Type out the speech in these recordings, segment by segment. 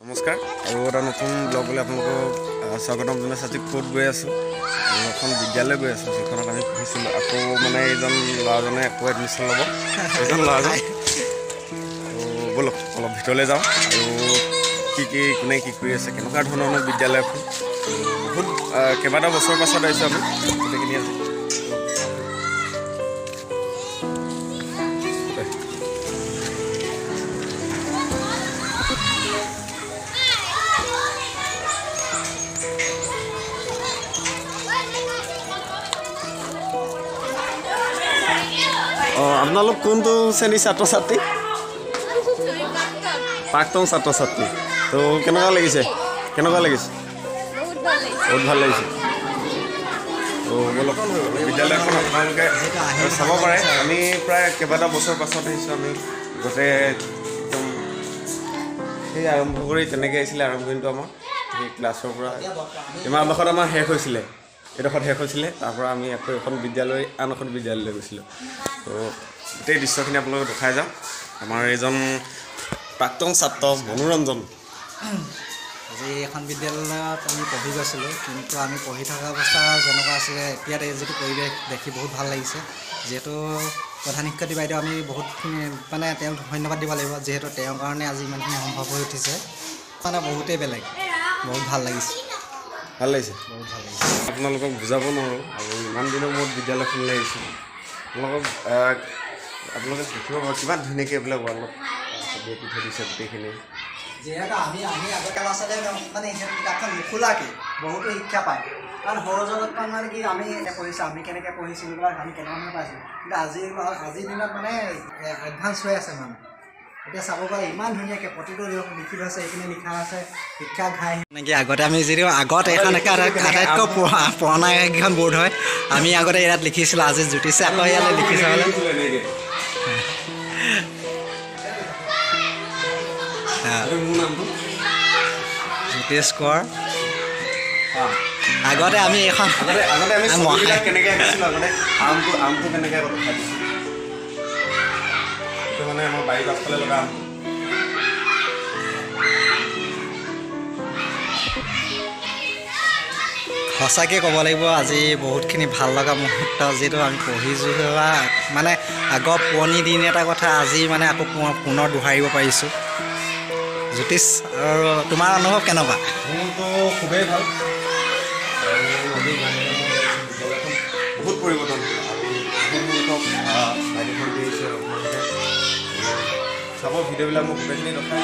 নমস্কাৰ আৰু এটা নতুন ব্লগলৈ আপোনালোকক স্বাগতম জনাইছোঁ। আজি ক'ত গৈ আছোঁ, এখন বিদ্যালয় গৈ আছোঁ যিখনত আমি পঢ়িছিলোঁ। আকৌ মানে এইজন ল'ৰাজনে আকৌ এডমিশ্যন ল'ব, এইজন ল'ৰাজন। ত' ব'লক অলপ ভিতৰলৈ যাওঁ আৰু কোনে কি কৰি আছে, কেনেকুৱা ধৰণৰ বিদ্যালয়খন। বহুত কেইবাটাও বছৰৰ পাছত আহিছোঁ আমি গোটেইখিনি আজি। আপোনালোক কোনটো শ্ৰেণীৰ ছাত্ৰ ছাত্ৰী? প্ৰাক্তন ছাত্ৰ ছাত্ৰী। তো কেনেকুৱা লাগিছে? বহুত ভাল লাগিছে। তো ব'লক বিদ্যালয়খন আপোনালোকে চাব পাৰে। আমি প্ৰায় কেইবাটাও বছৰ পাছত আহিছোঁ। আমি গোটেই একদম সেই আৰম্ভ কৰি তেনেকৈ আহিছিলে আৰম্ভণিটো আমাৰ সেই ক্লাছৰ পৰা ইমানডোখৰত আমাৰ শেষ হৈছিলে, এইডোখৰত শেষ হৈছিলে। তাৰপৰা আমি আকৌ এখন বিদ্যালয় আন এখন বিদ্যালয়লৈ গৈছিলোঁ। তো গোটেই দৃশ্যখিনি আপোনালোকে দেখাই যাওঁ। আমাৰ এইজন প্ৰাক্তন ছাত্ৰ মনোৰঞ্জন। আজি এখন বিদ্যালয়ত আমি পঢ়ি গৈছিলোঁ, কিন্তু আমি পঢ়ি থকা অৱস্থা যেনেকুৱা আছিলে, এতিয়াত যিটো পৰিৱেশ দেখি বহুত ভাল লাগিছে। যিহেতু প্ৰধান শিক্ষয়িত্ৰী বাইদেউ আমি বহুতখিনি মানে তেওঁক ধন্যবাদ দিব লাগিব, যিহেতু তেওঁৰ কাৰণে আজি ইমানখিনি সম্ভৱ হৈ উঠিছে। মানে বহুতেই বেলেগ, বহুত ভাল লাগিছে। বহুত ভাল লাগিছে। আপোনালোকক বুজাব নোৱাৰোঁ। আৰু ইমান দিনৰ মূৰত বিদ্যালয়খনলৈ আহিছোঁ। আপোনালোকে দেখিব পাৰে কিমান ধুনীয়াকৈ এইবিলাক ৱালত ছবি আঁকি থৈ দিছে গোটেইখিনি। যিহেতু আমি আগতে ল'ৰা ছোৱালীয়ে মানে কিতাপখন নোখোলাকৈ বহুতো শিক্ষা পায়। কাৰণ সৰুজনতখন মানে কি আমি পঢ়িছোঁ, আমি কেনেকৈ পঢ়িছিলোঁ বা আমি কেনেধৰণে পাইছিলোঁ, কিন্তু আজিৰ দিনত মানে এডভান্স হৈ আছে। মানে এতিয়া চাব পাৰে ইমান ধুনীয়াকৈ প্ৰতিটো লিখি থৈছে, এইখিনি লিখা আছে শিক্ষা ঘাই নেকি। আগতে আমি যদিও আগত এখন আটাইতকৈ পুৰণা এখন বৰ্ড হয়, আমি আগতে ইয়াত লিখিছিলোঁ। আজি জ্যোতিষে আকৌ ইয়াত লিখিছে জ্যোতিষ কোঁৱৰ। আগতে আমি এইখন কেনেকৈ আঁকিছিলোঁ, আগতে আমটো কেনেকৈ ৰখাই দিছিলোঁ, এইটো মানে আমাৰ বাৰীৰ পাছফালে লগা আম। সঁচাকৈ ক'ব লাগিব আজি বহুতখিনি ভাল লগা মুহূৰ্ত, যিহেতু আমি পঢ়ি যোৱা মানে আগৰ পুৰণি দিন এটা কথা আজি মানে আকৌ পুনৰ দোহাৰিব পাৰিছোঁ। জ্যোতিষ, আৰু তোমাৰ অনুভৱ কেনেকুৱা? মোৰতো খুবেই ভাল। বহুত পৰিৱৰ্তন বাইদেউখন দিছে। চাব ভিডিঅ'বিলাক মোক গোটেইখিনি দেখাই।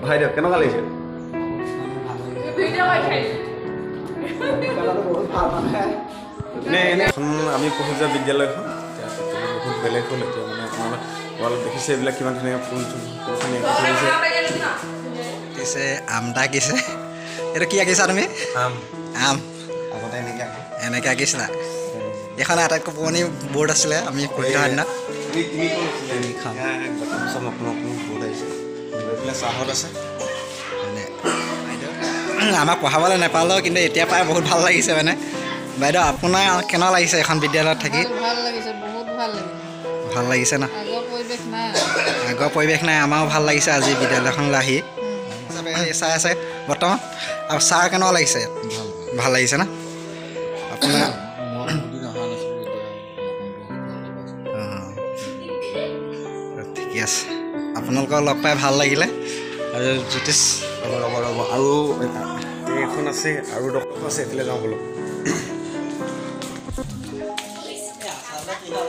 ভাই দিয়ক কেনেকুৱা লাগিছে? আমি পঢ়ি যোৱা বিদ্যালয়খন বহুত বেলেগ হ'ল। এতিয়া মানে আপোনালোকে ৱালত দেখিছে এইবিলাক কিমান ধুনীয়া ফুল আঁকিছে। আমটা আঁকিছে। এইটো কি আঁকিছা তুমি? আম। আগতে এনেকৈ আঁকিছিলা? এইখন আটাইতকৈ পুৰণি বৰ্ড আছিলে আমি পঢ়ি থকা দিনা। বৰ্ড আহিছে, চাহত আছে। আমাক পঢ়াবলৈ নাপালেও কিন্তু এতিয়া পাই বহুত ভাল লাগিছে। মানে বাইদেউ আপোনাৰ কেনেকুৱা লাগিছে এখন বিদ্যালয়ত থাকি? ভাল লাগিছে, বহুত ভাল লাগিছে। ভাল লাগিছে না? আগৰ পৰিৱেশ নাই। আমাৰো ভাল লাগিছে আজি বিদ্যালয়খনলৈ আহি। চাই আছে বৰ্তমান। আৰু ছাৰ কেনেকুৱা লাগিছে? ভাল লাগিছে না আপোনাৰ? ঠিকে আছে, আপোনালোকক লগ পাই ভাল লাগিলে। আৰু জ্যোতিষ ৰ'ব আৰু এইখন আছে আৰু ডক্টৰ আছে এইফালে যাওঁ বোলো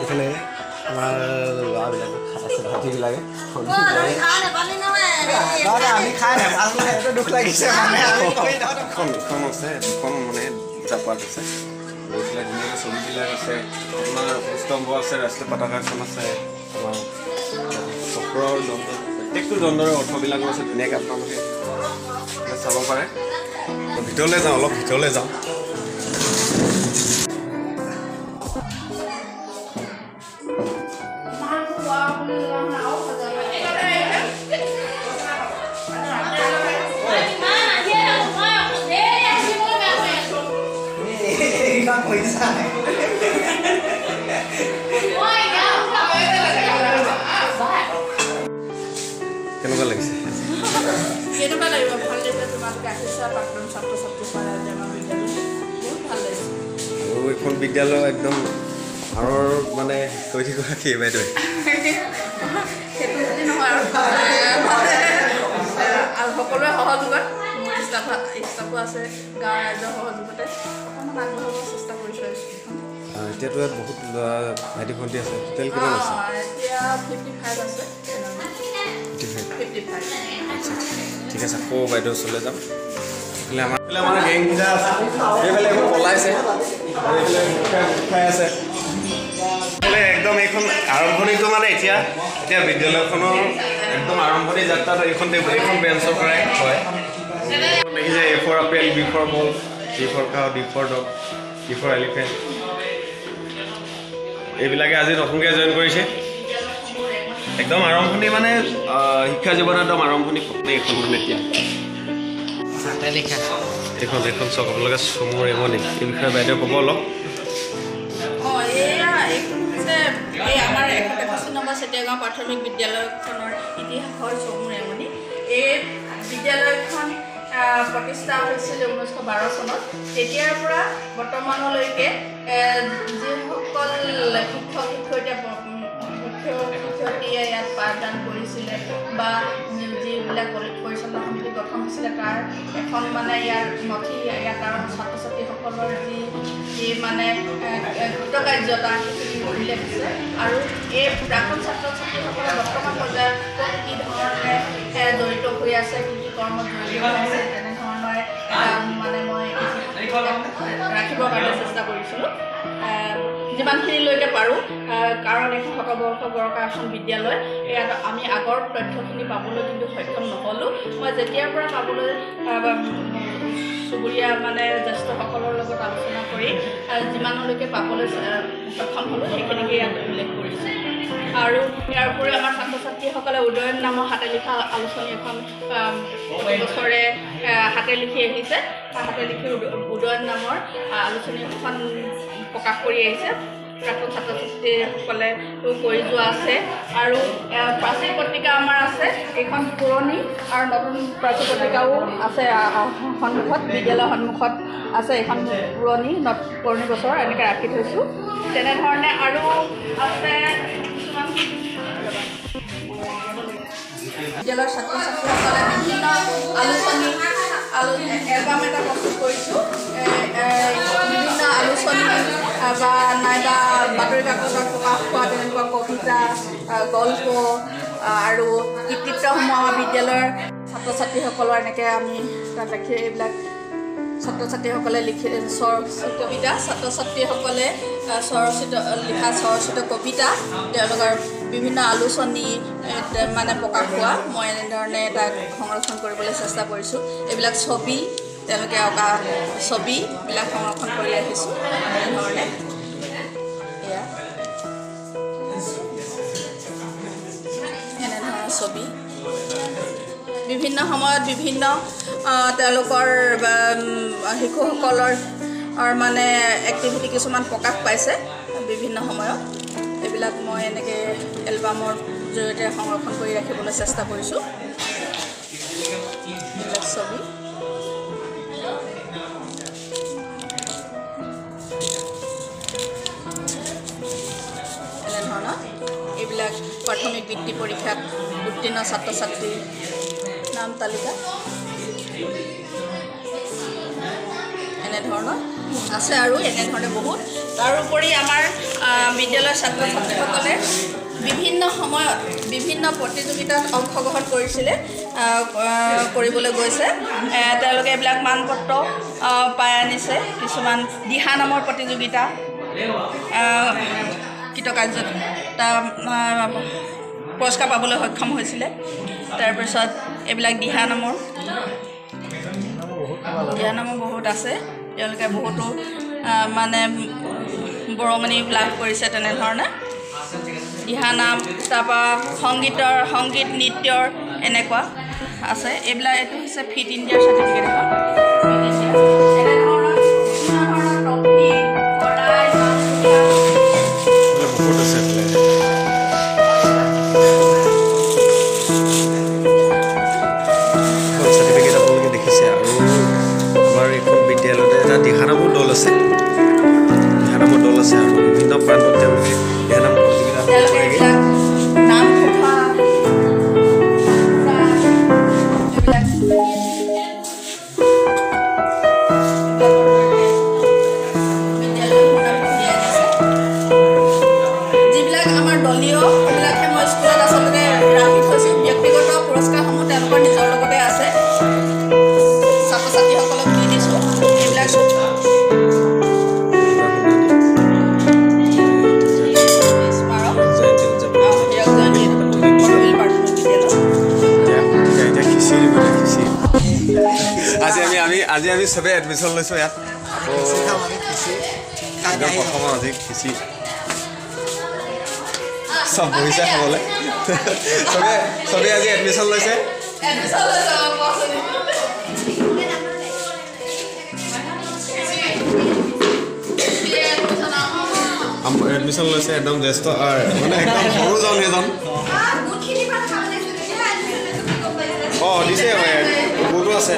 এইফালে আমাৰ ল'ৰাবিলাকে আছে ভাইটিবিলাকে আমি খাই নাপালো সেইটো দুখ লাগিছে মানে দুখন আছে দুখন মানে জাপাত আছে এইবিলাক ধুনীয়াকৈ ছবিবিলাক আছে আপোনাৰ স্তম্ভ আছে ৰাষ্ট্ৰীয় পতাকা এখন আছে আমাৰ চক্ৰৰ দণ্ড প্ৰত্যেকটো দণ্ডৰে অৰ্থবিলাকো আছে ধুনীয়াকৈ আপোনালোকে চাব পাৰে ভিতৰলৈ যাওঁ অলপ ভিতৰলৈ যাওঁ কেনেকুৱা লাগিছে কেনেকুৱা লাগিব ভাল লাগিছে তোমালোকে আহিছা প্ৰাক্তন ছাত্ৰ ছাত্ৰী বহুত ভাল লাগিছে আৰু এইখন বিদ্যালয় একদম আনৰ মানে কৈছে গৰাকী বাইদেউ সেইটো যদি নহয় আৰু সকলোৰে সহযোগত মোৰ ষ্টাফো আছে গাঁৱৰ ৰাইজৰ সহযোগতে অকণমান আগবঢ়াব চেষ্টা কৰিছোঁ এতিয়াতো ইয়াত বহুত ভাইটি ভণ্টি আছে টোটেল কিমান আছে এতিয়া 55 আছে 55 ঠিক আছে আকৌ বাইদেউ ওচৰলৈ যাম এইফালে আমাৰ গেংকেইটা আছে এইফালে এইবোৰ পলাইছে আৰু এইফালে খাই আছে এইফালে একদম এইখন আৰম্ভণিটো মানে এতিয়া বিদ্যালয়খনৰ একদম আৰম্ভণি যাত্ৰাটো এইখন বেঞ্চৰ পৰাই হয় দেখিছে A for apple B for ball C for cow D for dog E for elephant এইবিলাকে আজি নতুনকৈ জইন কৰিছে একদম আৰম্ভণি মানে শিক্ষা জীৱনৰ একদম আৰম্ভণি এইখন মানে এতিয়া এইখন চক আপোনালোকে চমুৰ ৰেঙনি এই বিষয়ে বাইদেউ ক'ব অলপ এই আমাৰ 181 নম্বৰ চেতিয়াগাঁও প্ৰাথমিক বিদ্যালয়খনৰ ইতিহাসৰ চমুৰ ৰেঙনি এই বিদ্যালয়খন প্ৰতিষ্ঠা হৈছিল 1912 চনত তেতিয়াৰ পৰা বৰ্তমানলৈকে যিসকল শিক্ষক শিক্ষয়িত্ৰীয়ে ইয়াত পাঠদান কৰিছিলে বা যিবিলাক পৰিচালনা সমিতি গঠন হৈছিলে তাৰ এখন মানে ইয়াৰ নথি ইয়াৰ কাৰণ ছাত্ৰ ছাত্ৰীসকলৰ যি মানে কৃতকাৰ্যতা সেইখিনি উল্লেখ আছে আৰু এই প্ৰাক্তন ছাত্ৰ ছাত্ৰীসকলে বৰ্তমান পৰ্যায়ত কি ধৰণে জড়িত হৈ আছে কি কি কৰ্মত জড়িত হৈ আছে তেনেধৰণে মানে মই ৰাখিবৰ কাৰণে চেষ্টা কৰিছিলোঁ যিমানখিনিলৈকে পাৰোঁ কাৰণ এখন শতবৰ্ষ গৰকা এখন বিদ্যালয় ইয়াত আমি আগৰ তথ্যখিনি পাবলৈ কিন্তু সক্ষম নহ'লোঁ মই যেতিয়াৰ পৰা পাবলৈ চুবুৰীয়া মানে জ্যেষ্ঠসকলৰ লগত আলোচনা কৰি যিমানলৈকে পাবলৈ সক্ষম হ'লোঁ সেইখিনিকে ইয়াত উল্লেখ কৰিছোঁ আৰু ইয়াৰ উপৰিও আমাৰ ছাত্ৰ ছাত্ৰীসকলে উদয়ন নামৰ হাতে লিখা আলোচনী এখন বছৰে হাতে লিখি আহিছে হাতে লিখি উদয়ন নামৰ আলোচনী এখন প্ৰকাশ কৰি আহিছে প্ৰাক্তন ছাত্ৰ ছাত্ৰীসকলে কৰি যোৱা আছে আৰু প্ৰাচীন পত্ৰিকা আমাৰ আছে এইখন পুৰণি আৰু নতুন প্ৰাচীন পত্ৰিকাও আছে সন্মুখত বিদ্যালয়ৰ সন্মুখত আছে এইখন পুৰণি বছৰ এনেকৈ ৰাখি থৈছোঁ তেনেধৰণে আৰু আছে কিছুমান বিদ্যালয়ৰ ছাত্ৰ ছাত্ৰীসকলে বিভিন্ন আলোচনী এলবাম এটা প্ৰস্তুত কৰিছোঁ বিভিন্ন আলোচনী বা নাইবা বাতৰি কাকতত প্ৰকাশ পোৱা তেনেকুৱা কবিতা গল্প আৰু কৃতিত্বসমূহ আমাৰ বিদ্যালয়ৰ ছাত্ৰ ছাত্ৰীসকলৰ এনেকৈ আমি তাত ৰাখি এইবিলাক ছাত্ৰ ছাত্ৰীসকলে কবিতা ছাত্ৰ ছাত্ৰীসকলে লিখা স্বৰচিত কবিতা তেওঁলোকৰ বিভিন্ন আলোচনী মানে প্ৰকাশ পোৱা মই এনেধৰণে তাক সংৰক্ষণ কৰিবলৈ চেষ্টা কৰিছোঁ এইবিলাক ছবি তেওঁলোকে অঁকা ছবিবিলাক সংৰক্ষণ কৰি ৰাখিছোঁ এনেধৰণে এয়া এনেধৰণৰ ছবি বিভিন্ন সময়ত বিভিন্ন তেওঁলোকৰ শিশুসকলৰ মানে এক্টিভিটি কিছুমান প্ৰকাশ পাইছে বিভিন্ন সময়ত এইবিলাক মই এনেকৈ এলবামৰ জৰিয়তে সংৰক্ষণ কৰি ৰাখিবলৈ চেষ্টা কৰিছোঁ এইবিলাক ছবি এনেধৰণৰ এইবিলাক প্ৰাথমিক বৃত্তি পৰীক্ষাত উত্তীৰ্ণ ছাত্ৰ ছাত্ৰীৰ নাম তালিকা এনেধৰণৰ আছে আৰু এনেধৰণে বহুত তাৰোপৰি আমাৰ বিদ্যালয়ৰ ছাত্ৰ ছাত্ৰীসকলে বিভিন্ন সময়ত বিভিন্ন প্ৰতিযোগিতাত অংশগ্ৰহণ কৰিছিলে কৰিবলৈ গৈছে তেওঁলোকে এইবিলাক মানপত্ৰ পাই আনিছে কিছুমান দিহানামৰ প্ৰতিযোগিতা কৃতকাৰ্যতা পুৰস্কাৰ পাবলৈ সক্ষম হৈছিলে তাৰপিছত এইবিলাক দিহানামৰ বহুত আছে তেওঁলোকে বহুতো মানে বৰঙণি লাভ কৰিছে তেনেধৰণে দিহানাম তাৰপৰা সংগীত নৃত্যৰ এনেকুৱা আছে এইবিলাক এইটো হৈছে ফিট ইণ্ডিয়াৰ চাৰ্টিফিকেট দিহানামৰ দল আছে আৰু বিভিন্ন প্ৰান্তত তেওঁলোকে দিহানাম প্ৰতিযোগিতা নাম ঘোষা যিবিলাক আমাৰ দলীয় সেইবিলাকহে মই স্কুলত আচলতে ৰাখি থৈছোঁ ব্যক্তিগত পুৰস্কাৰসমূহ তেওঁলোকৰ নিজৰ লগতে আছে ছাত্ৰ ছাত্ৰীসকলক দি দিছোঁ এইবিলাক আজি আমি চবেই এডমিশ্যন লৈছোঁ ইয়াত প্ৰথম আজি খিচি চব বহিছে খাবলৈ চবেই আজি এডমিশ্যন লৈছে এডমিশ্যন লৈছে একদম জ্যেষ্ঠ মানে একদম সৰুজন এজন দিছে বহুতো আছে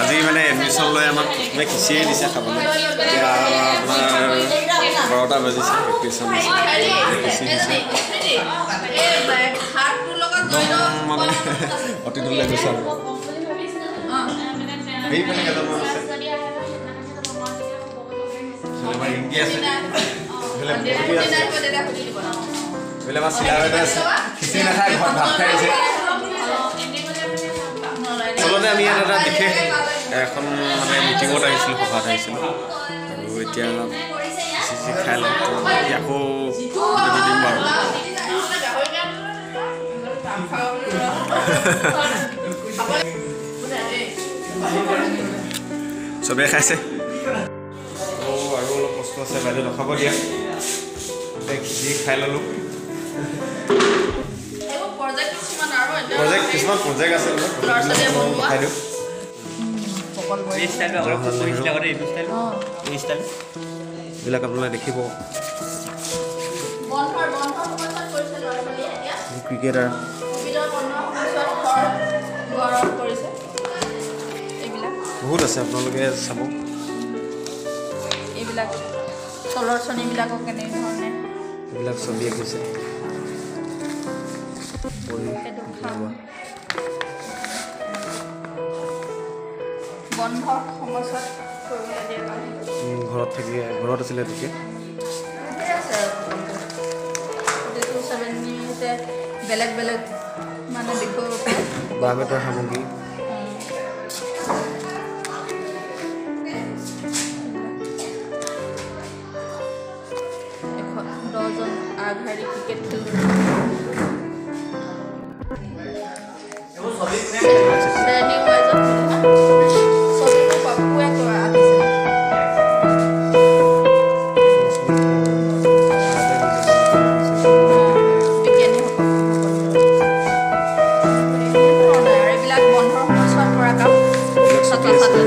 আজি মানে এডমিশ্যন লৈ আমাক খিচিৰি দিছে খাবলৈ এতিয়া আপোনাৰ 12টা বাজিছে এডমিশ্যন মানে অতিথিলৈ গৈছে আৰু সেইপিনে কেইজনমান আছে হিন্দী আছে আমাৰ চিলাবাইদেউ আছে খিচিৰি নাখায় ঘৰত ভাত খাই আহিছে আচলতে আমি ইয়াত এটা বিশেষ এখন মানে মিটিঙত আহিছিলোঁ সভাত আহিছিলোঁ আৰু এতিয়া খিচিৰি খাই লওঁ আকৌ দিম বাৰু চবেই খাইছে আৰু অলপ কষ্ট আছে বাইদেউ ৰখাব দিয়া খিচিৰি খাই ল'লোঁ কিছুমান প্ৰজেক্ট আছে খাই দিওঁ এইবিলাক আপোনালোকে দেখিব ক্ৰিকেটাৰ বহুত আছে আপোনালোকে চাব এইবিলাক তলৰ শ্ৰেণীবিলাকক কেনেধৰণে এইবিলাক ছবি আঁকিছে বন্ধৰ সময়ছোৱাত কৰিবলৈ দিয়ে ঘৰত আছিলে তেতিয়া বেলেগ বেলেগ মানে বিষয়ৰ বাঁহ বেতৰ সামগ্ৰী আগশাৰী ক্ৰিকেট খেল শ্ৰেণী ৱাইজত ছবিটো পাপুৱে কৰা আঁকিছে এইবিলাক বন্ধৰ সময়ছোৱাত কৰা কাম ছাত্ৰ ছাত্ৰী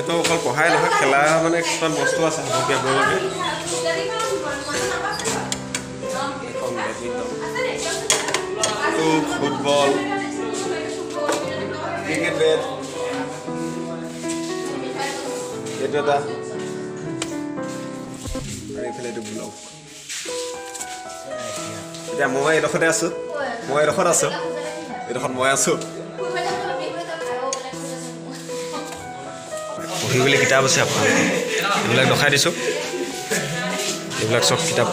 যিহেতু অকল পঢ়াই নহয় খেলা মানে কিছুমান বস্তু আছে শিক্ষাবিলাকে ফুটবল ক্ৰিকেট বেট এইটো এটা আৰু এইফালে এইটো ব্লক এতিয়া মই এইডোখৰতে আছোঁ এইডোখৰত মই আছোঁ পঢ়িবলৈ কিতাপ আছে আপোনাৰ এইবিলাক দেখাই দিছোঁ এইবিলাক চব কিতাপ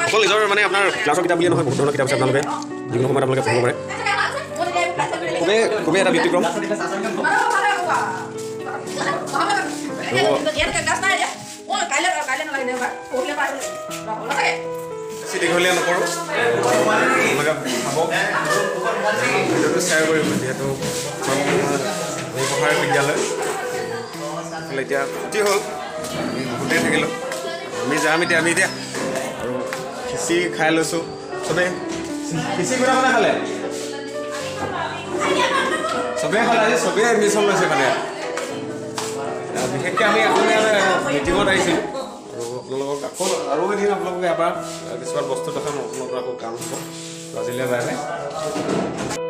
অকল নিজৰ মানে আপোনাৰ ক্লাছৰ কিতাপ বুলিয়ে নহয় বহুত ধৰণৰ কিতাপ আছে আপোনালোকে যিকোনো সময়ত আপোনালোকে পঢ়িব পাৰে খুবেই এটা ব্যতিক্ৰম বেছি দীঘলীয়া নকৰোঁ আপোনালোকে ভাবক ভিডিঅ'টো শ্বেয়াৰ কৰিব যিহেতু পঢ়াৰ বিদ্যালয় এতিয়া ছুটি হ'ল আমি বহুতেই থাকিলোঁ আমি যাম এতিয়া আৰু খিচি খাই লৈছোঁ চবেই খিচি কোনে কোনে খালে চবেই খালে আজি চবেই এডমিশ্যন লৈছে মানে বিশেষকৈ আমি এখন মিটিঙত আহিছিলোঁ আৰু আপোনালোকক আকৌ আৰু এদিন আপোনালোকে এবাৰ কিছুমান বস্তু দেখাম আপোনালোকৰ আকৌ কাম হ'ব আজিলৈ বাই বাই